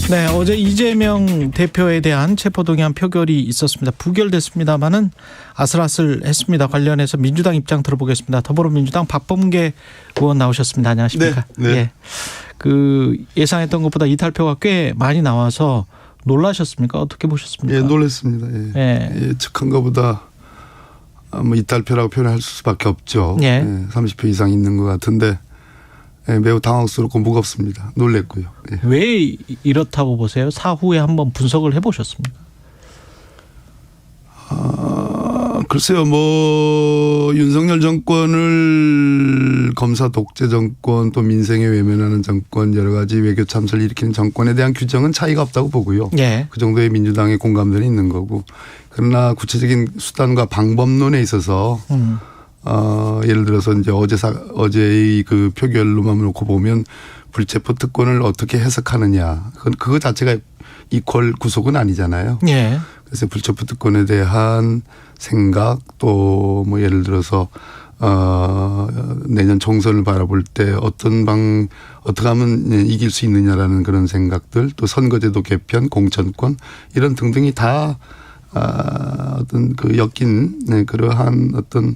네, 어제 이재명 대표에 대한 체포동의안 표결이 있었습니다. 부결됐습니다마는 아슬아슬했습니다. 관련해서 민주당 입장 들어보겠습니다. 더불어민주당 박범계 의원 나오셨습니다. 안녕하십니까? 네. 네. 예. 그 예상했던 것보다 이탈표가 꽤 많이 나와서 놀라셨습니까? 어떻게 보셨습니까? 예, 놀랐습니다. 예. 예. 예측한 것보다 뭐 이탈표라고 표현할 수밖에 없죠. 예. 예, 30표 이상 있는 것 같은데 예, 매우 당황스럽고 무겁습니다. 놀랬고요. 예. 왜 이렇다고 보세요? 사후에 한번 분석을 해보셨습니까? 글쎄요, 윤석열 정권을 검사 독재 정권 또 민생에 외면하는 정권 여러 가지 외교 참사를 일으키는 정권에 대한 규정은 차이가 없다고 보고요. 예. 그 정도의 민주당의 공감대는 있는 거고. 그러나 구체적인 수단과 방법론에 있어서 예를 들어서 이제 어제의 그 표결로만 놓고 보면 불체포 특권을 어떻게 해석하느냐. 그거 자체가 이퀄 구속은 아니잖아요. 예. 그래서 불체포 특권에 대한 생각 또 뭐 예를 들어서 내년 총선을 바라볼 때 어떻게 하면 이길 수 있느냐라는 그런 생각들 또 선거제도 개편, 공천권 이런 등등이 다 어떤 그 엮인 그러한 어떤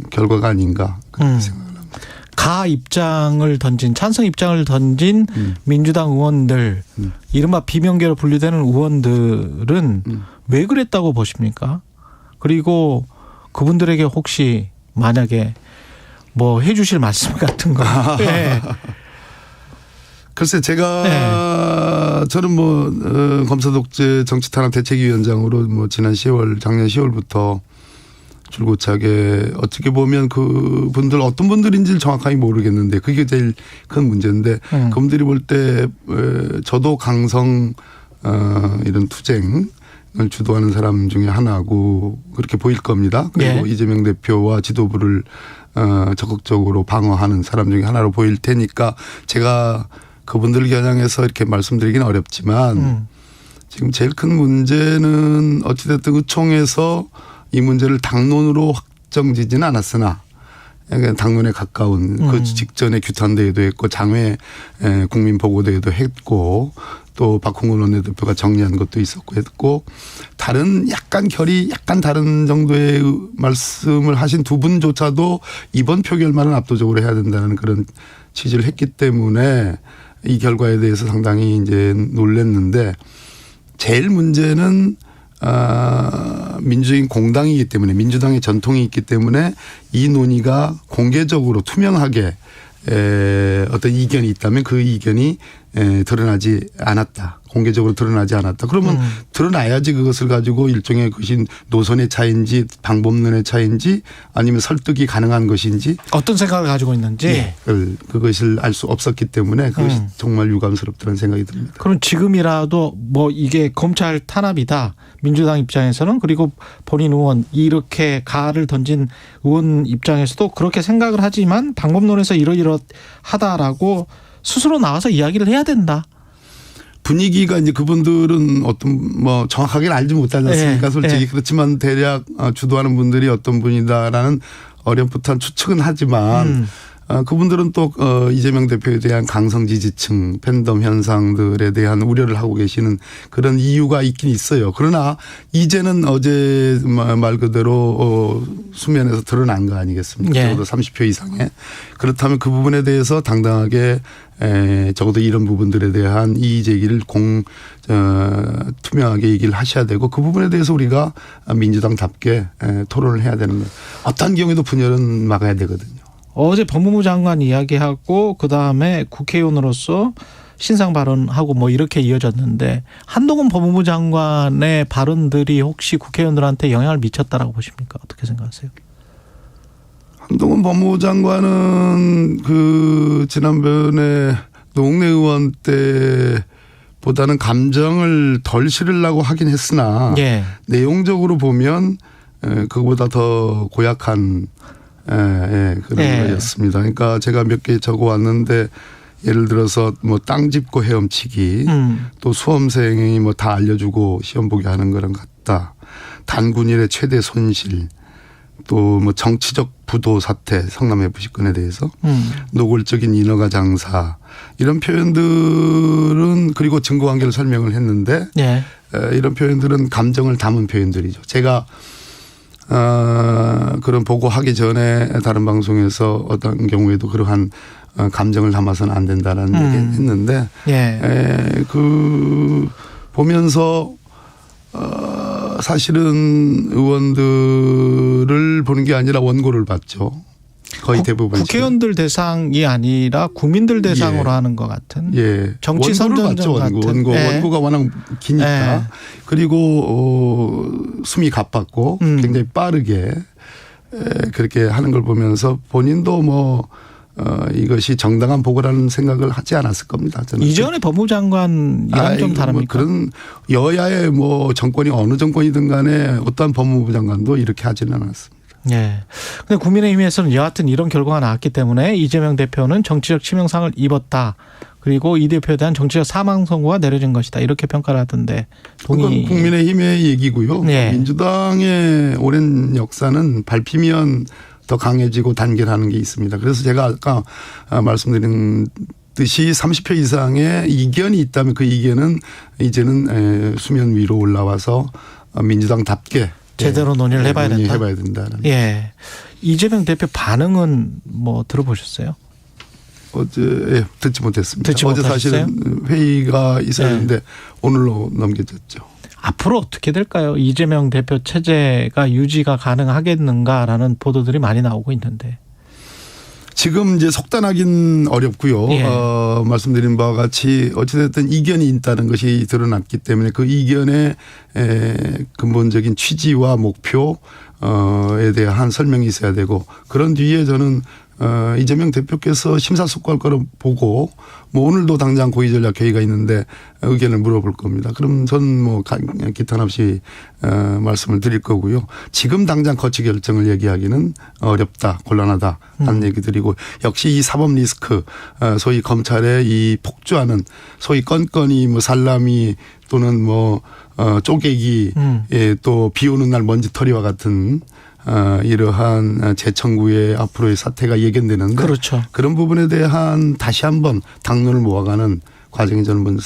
결과가 아닌가 그렇게 생각을 합니다. 입장을 던진 찬성 입장을 던진 민주당 의원들 이른바 비명계로 분류되는 의원들은 왜 그랬다고 보십니까? 그리고 그분들에게 혹시 만약에 뭐 해 주실 말씀 같은 거. 네. 글쎄 제가 저는 검사 독재 정치 탄압 대책위원장으로 작년 10월부터 줄고차게 어떻게 보면 그분들 어떤 분들인지를 정확하게 모르겠는데 그게 제일 큰 문제인데 그분들이 볼 때 저도 강성 이런 투쟁을 주도하는 사람 중에 하나고 그렇게 보일 겁니다. 그리고 예. 이재명 대표와 지도부를 적극적으로 방어하는 사람 중에 하나로 보일 테니까 제가 그분들 겨냥해서 이렇게 말씀드리기는 어렵지만 지금 제일 큰 문제는 어찌됐든 의총에서 이 문제를 당론으로 확정지지는 않았으나 당론에 가까운 그 직전에 규탄대회도 했고 장외 국민보고대회도 했고 또 박홍근 원내대표가 정리한 것도 있었고 했고 다른 결이 약간 다른 정도의 말씀을 하신 두 분조차도 이번 표결만은 압도적으로 해야 된다는 그런 취지를 했기 때문에 이 결과에 대해서 상당히 이제 놀랐는데 제일 문제는 민주적인 공당이기 때문에 민주당의 전통이 있기 때문에 이 논의가 공개적으로 투명하게 어떤 이견이 있다면 그 이견이 드러나지 않았다. 공개적으로 드러나지 않았다. 그러면 드러나야지 그것을 가지고 일종의 그것이 노선의 차이인지 방법론의 차이인지 아니면 설득이 가능한 것인지 어떤 생각을 가지고 있는지 그것을 알 수 없었기 때문에 그것이 정말 유감스럽다는 생각이 듭니다. 그럼 지금이라도 이게 검찰 탄압이다. 민주당 입장에서는 그리고 본인 의원 이렇게 가를 던진 의원 입장에서도 그렇게 생각을 하지만 방법론에서 이러이러하다라고 스스로 나와서 이야기를 해야 된다. 분위기가 이제 그분들은 정확하게는 알지 못하지 않습니까? 솔직히 그렇지만 대략 주도하는 분들이 어떤 분이다라는 어렴풋한 추측은 하지만 그분들은 또 이재명 대표에 대한 강성 지지층 팬덤 현상들에 대한 우려를 하고 계시는 그런 이유가 있긴 있어요. 그러나 이제는 어제 말 그대로 수면에서 드러난 거 아니겠습니까? 네. 적어도 30표 이상에. 그렇다면 그 부분에 대해서 당당하게 적어도 이런 부분들에 대한 이의 제기를 투명하게 얘기를 하셔야 되고 그 부분에 대해서 우리가 민주당답게 토론을 해야 되는 거예요. 어떤 경우에도 분열은 막아야 되거든요. 어제 법무부 장관 이야기하고 그다음에 국회의원으로서 신상 발언하고 이렇게 이어졌는데 한동훈 법무부 장관의 발언들이 혹시 국회의원들한테 영향을 미쳤다라고 보십니까? 어떻게 생각하세요? 한동훈 법무부 장관은 지난번에 노웅래 의원 때보다는 감정을 덜 실으려고 하긴 했으나 내용적으로 보면 그거보다 더 고약한 그런 거였습니다. 그러니까 제가 몇 개 적어 왔는데 예를 들어서 땅 짚고 헤엄치기 또 수험생이 다 알려주고 시험 보게 하는 거랑 같다. 단군일의 최대 손실 또 정치적 부도 사태, 성남 FC 건에 대해서 노골적인 인허가 장사 이런 표현들은 그리고 증거 관계를 설명을 했는데 예. 이런 표현들은 감정을 담은 표현들이죠. 제가 그런 보고하기 전에 다른 방송에서 어떤 경우에도 그러한 감정을 담아서는 안 된다라는 얘기를 했는데 예. 그 보면서 사실은 의원들을 보는 게 아니라 원고를 봤죠. 거의 대부분. 국회의원들 대상이 아니라 국민들 대상으로 예. 하는 것 같은. 예. 정치 선전전 같은. 원고가 워낙 기니까. 예. 그리고 숨이 가빴고 굉장히 빠르게 그렇게 하는 걸 보면서 본인도 뭐 이것이 정당한 보고라는 생각을 하지 않았을 겁니다. 저는. 이전에 법무장관이랑 좀 다릅니까? 뭐 그런 여야의 뭐 정권이 어느 정권이든 간에 어떠한 법무부 장관도 이렇게 하지는 않았습니다. 예. 근데 국민의힘에서는 여하튼 이런 결과가 나왔기 때문에 이재명 대표는 정치적 치명상을 입었다. 그리고 이 대표에 대한 정치적 사망 선고가 내려진 것이다. 이렇게 평가를 하던데 동의. 그건 국민의힘의 얘기고요. 예. 민주당의 오랜 역사는 밟히면 더 강해지고 단결하는 게 있습니다. 그래서 제가 아까 말씀드린 듯이 30표 이상의 이견이 있다면 그 이견은 이제는 수면 위로 올라와서 민주당답게 제대로 논의를 해봐야 된다. 해봐야 된다는. 예. 이재명 대표 반응은 뭐 들어보셨어요? 어제 듣지 못했습니다. 듣지 어제 못하셨어요? 사실은 회의가 있었는데 오늘로 넘겨졌죠. 앞으로 어떻게 될까요? 이재명 대표 체제가 유지가 가능하겠는가라는 보도들이 많이 나오고 있는데. 지금 이제 속단하긴 어렵고요. 예. 말씀드린 바와 같이 어찌됐든 이견이 있다는 것이 드러났기 때문에 그 이견의 근본적인 취지와 목표에 대한 설명이 있어야 되고 그런 뒤에 저는 이재명 대표께서 심사숙고할 거로 보고 뭐 오늘도 당장 고위전략회의가 있는데 의견을 물어볼 겁니다. 그럼 전 뭐 기탄 없이 말씀을 드릴 거고요. 지금 당장 거치 결정을 얘기하기는 어렵다, 곤란하다 하는 얘기 드리고 역시 이 사법 리스크 소위 검찰의 이 폭주하는 소위 건건이 뭐 살라미 또는 뭐 쪼개기 또 비 오는 날 먼지털이와 같은 이러한 재청구의 앞으로의 사태가 예견되는데 그렇죠. 그런 부분에 대한 다시 한번 당론을 모아가는 과정이 저는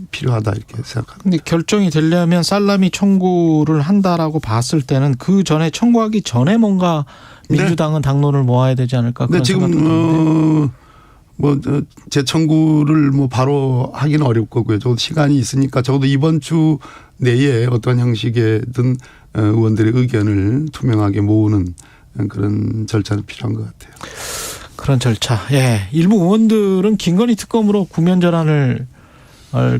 필요하다 이렇게 생각합니다. 근데 결정이 되려면 살라미 청구를 한다라고 봤을 때는 그 전에 청구하기 전에 뭔가 민주당은 당론을 모아야 되지 않을까 그런 생각도 드는데. 뭐 재청구를 뭐 바로 하기는 어려울 거고요. 적어도 시간이 있으니까 적어도 이번 주 내에 어떤 형식이든 의원들의 의견을 투명하게 모으는 그런 절차는 필요한 것 같아요. 그런 절차. 예. 일부 의원들은 김건희 특검으로 국면 전환을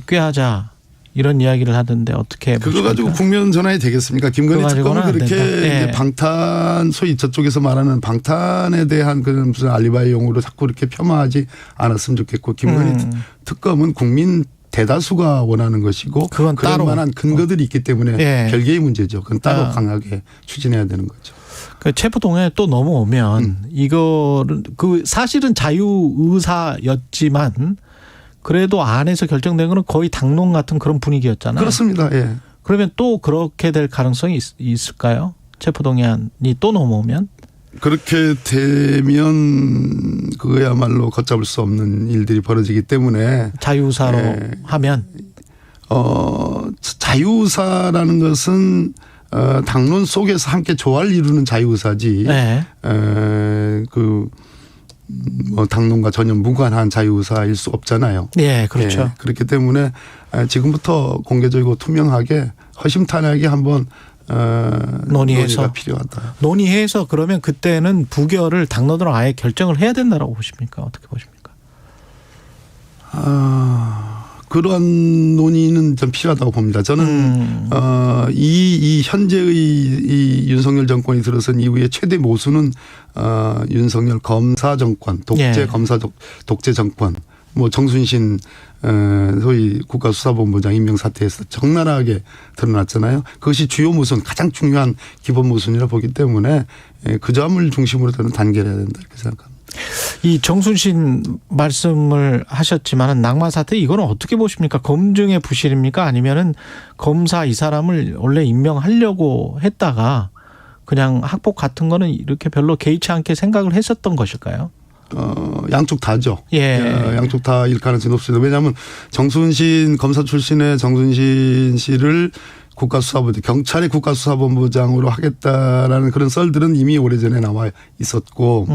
꾀하자 이런 이야기를 하던데 어떻게 그거 보십니까? 가지고 국면 전환이 되겠습니까? 김건희 특검은 그렇게 이제 방탄 소위 저쪽에서 말하는 방탄에 대한 그런 무슨 알리바이용으로 자꾸 이렇게 폄하하지 않았으면 좋겠고 김건희 특검은 국민 대다수가 원하는 것이고 그건 그럴 따로 만한 근거들이 있기 때문에 예. 별개의 문제죠. 그건 따로 강하게 추진해야 되는 거죠. 그 체포동에 또 넘어오면 이거는 그 사실은 자유의사였지만 그래도 안에서 결정된 거는 거의 당론 같은 그런 분위기였잖아요. 그렇습니다. 예. 그러면 또 그렇게 될 가능성이 있을까요? 체포동의안이 또 넘어오면? 그렇게 되면 그거야말로 걷잡을 수 없는 일들이 벌어지기 때문에 자유의사로 하면? 자유의사라는 것은 당론 속에서 함께 조화를 이루는 자유의사지. 네. 뭐 당론과 전혀 무관한 자유의사일 수 없잖아요. 네, 그렇죠. 예, 그렇기 때문에 지금부터 공개적이고 투명하게 허심탄회하게 한번 논의가 필요하다. 논의해서 그러면 그때는 부결을 당론으로 아예 결정을 해야 된다라고 보십니까? 어떻게 보십니까? 그러한 논의는 좀 필요하다고 봅니다. 저는 이 현재의 이 윤석열 정권이 들어선 이후에 최대 모순은 윤석열 검사 정권, 독재 검사 독재 정권, 뭐 정순신 소위 국가수사본부장 임명 사태에서 적나라하게 드러났잖아요. 그것이 주요 모순, 가장 중요한 기본 모순이라 보기 때문에 그 점을 중심으로 저는 단결해야 된다 이렇게 생각합니다. 이 정순신 말씀을 하셨지만은 낙마 사태 이거는 어떻게 보십니까? 검증의 부실입니까? 아니면은 검사 이 사람을 원래 임명하려고 했다가 그냥 학폭 같은 거는 이렇게 별로 개의치 않게 생각을 했었던 것일까요? 양쪽 다죠. 예. 양쪽 다일 가능성이 높습니다. 왜냐하면 정순신 검사 출신의 정순신 씨를 국가수사본부, 경찰의 국가수사본부장으로 하겠다라는 그런 썰들은 이미 오래전에 나와 있었고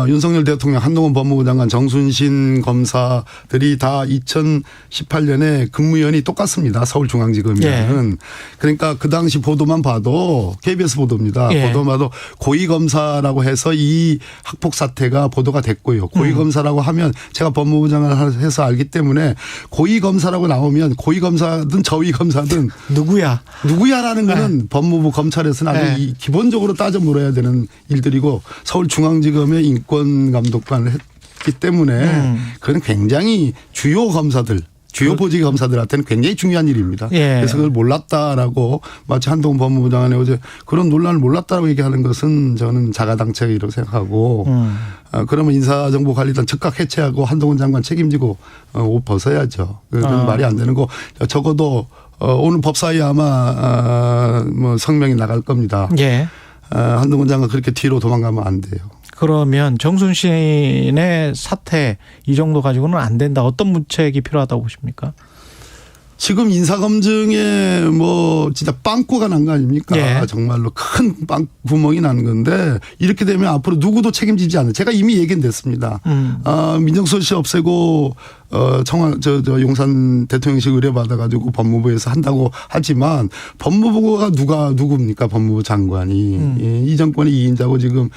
윤석열 대통령, 한동훈 법무부 장관, 정순신 검사들이 다 2018년에 근무연이 똑같습니다. 서울중앙지검이라는. 예. 그러니까 그 당시 보도만 봐도 KBS 보도입니다. 예. 보도만 봐도 고위검사라고 해서 이 학폭 사태가 보도가 됐고요. 고위검사라고 하면 제가 법무부 장관을 해서 알기 때문에 고위검사라고 나오면 고위검사든 저위검사든 누구야라는 거는 법무부 검찰에서는 아주 기본적으로 따져 물어야 되는 일들이고 서울중앙지검의 인권감독관을 했기 때문에 그건 굉장히 주요 검사들, 주요 보직 검사들한테는 굉장히 중요한 일입니다. 예. 그래서 그걸 몰랐다라고 마치 한동훈 법무부 장관이 어제 그런 논란을 몰랐다라고 얘기하는 것은 저는 자가당착이라고 생각하고 그러면 인사정보관리단 즉각 해체하고 한동훈 장관 책임지고 옷 벗어야죠. 그건 말이 안 되는 거. 적어도 오늘 법사위 아마 뭐 성명이 나갈 겁니다. 예. 한동훈 장관 그렇게 뒤로 도망가면 안 돼요. 그러면 정순신의 사태 이 정도 가지고는 안 된다. 어떤 문책이 필요하다고 보십니까? 지금 인사검증에 뭐 진짜 빵꾸가 난 거 아닙니까? 예. 정말로 큰 빵 구멍이 난 건데 이렇게 되면 앞으로 누구도 책임지지 않는. 제가 이미 얘기는 됐습니다. 민정수석실 없애고 용산 대통령실 의뢰받아가지고 법무부에서 한다고 하지만 법무부가 누굽니까? 법무부 장관이. 이 정권의 2인자고 지금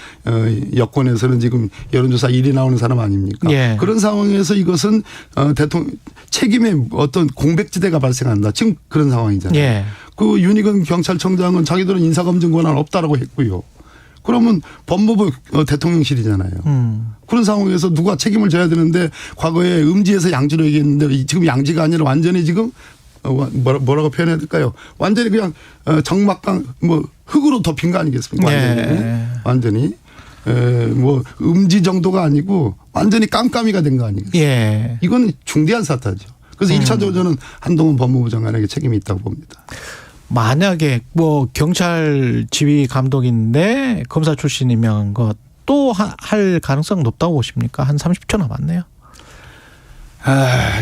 여권에서는 지금 여론조사 1위 나오는 사람 아닙니까? 예. 그런 상황에서 이것은 대통령 책임의 어떤 공백지대가 발생한다. 지금 그런 상황이잖아요. 예. 그 윤희근 경찰청장은 자기들은 인사검증 권한 없다라고 했고요. 그러면 법무부 대통령실이잖아요. 그런 상황에서 누가 책임을 져야 되는데 과거에 음지에서 양지로 얘기했는데 지금 양지가 아니라 완전히 지금 뭐라고 표현해야 될까요? 완전히 그냥 정막강 뭐 흙으로 덮인 거 아니겠습니까? 완전히. 뭐 음지 정도가 아니고 완전히 깜깜이가 된 거 아니겠습니까? 예. 이건 중대한 사태죠. 그래서 1차적으로 저는 한동훈 법무부 장관에게 책임이 있다고 봅니다. 만약에 뭐 경찰 지휘 감독인데 검사 출신 임명한 것 또 할 가능성 높다고 보십니까? 한 30초 남았네요.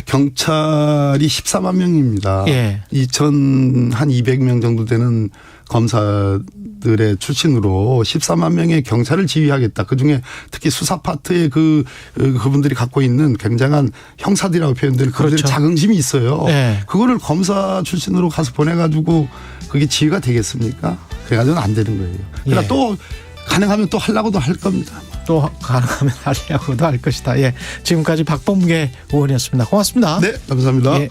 경찰이 14만 명입니다. 예. 200명 정도 되는 검사들의 출신으로 14만 명의 경찰을 지휘하겠다. 그중에 특히 수사 파트의 그분들이 갖고 있는 굉장한 형사들이라고 표현되는 그들의 그렇죠. 자긍심이 있어요. 예. 그거를 검사 출신으로 가서 보내가지고 그게 지휘가 되겠습니까? 그래가지고는 안 되는 거예요. 그러나 예. 또 가능하면 또 하려고도 할 겁니다. 또 가능하면 하려고도 할 것이다. 예. 지금까지 박범계 의원이었습니다. 고맙습니다. 네, 감사합니다. 예.